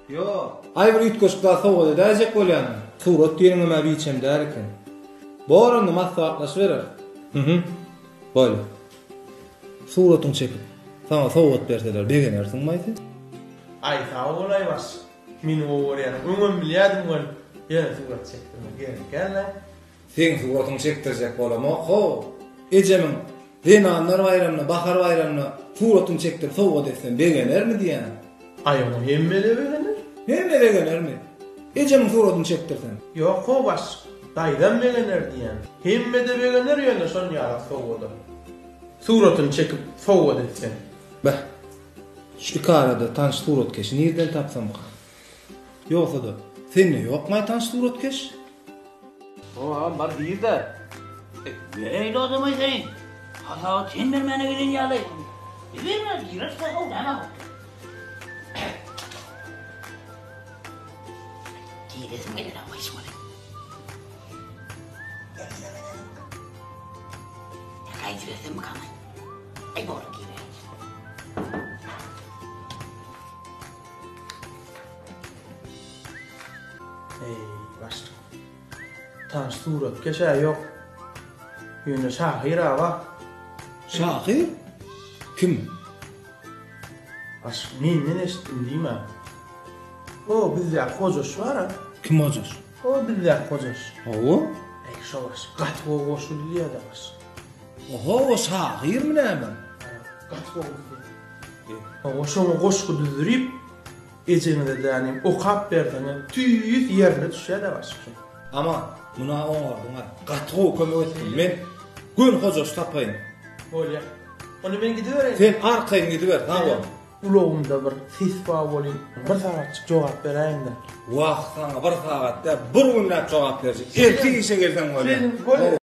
Yo, ay bir ütköşükler soğudu däjek bolýan. Surat diýenime biçem därken. Borunny massaatlaş berer. Bol. Suratyň çekip. Sana soğut berseler begenersiň maýsy? Ay sağ olay bas. Mini oğuryan. Öňüm bilýärdim ol. Ýene surat çekdirme gerek. Sen suratyň çekdirjek bolama. Ho, ejemiň Renanlar bayramyna, bahar bayramyna suratyň çekdirip soğut etsen begenermi diýen? Ay onu hemmele begener. Hemme begenermi? Ejemiň suratyny çekdirsen. Yok ho bas. Daýdan begener diýen. Hemme de begener ýöne son ýara soğudy. Suratyny çekip soğut etsen. Bäh. Şu karada tanış suratkeş nereden tapsam ka? Yoksa da senne yok mu tanış suratkeş? O bar bir de. Öyle o zaman sen. Hata sen vermene gelin yalayım. Verme girerse o ama. Giresim gelir ama hiç mi? Ya kaydırırsın mı kalmayın? Ay boru girer. Bas. Tanış surat geçe yok. Ýöne Şahir ağa. Şahir? Kim? Bas menden eşitdim diýme. O bizde kojoş var ha. Kim hocam? O bizde kojoş. O? Ey şo bas. Gatgo goşulýa da bas. Oho, o şahir mi näme? Gatgo. O şoňa goşgu düzürip ejemede dänim o kap berdiňe tüýüs ýerine düşýär de bas. Ama buna oňardyň. Gatgo kömek etdim. Men gün hocam tapaýyn. Bolýar. Onu men gidiberin. Sen arkaýyn gidiber, tamam. Ulogumda bir sesba bolýan. Bir sagatçyk jogap beräýin de. Wagt sana bir sagatda bir günläp jogap berjek. Erki işe gelsen bolýar.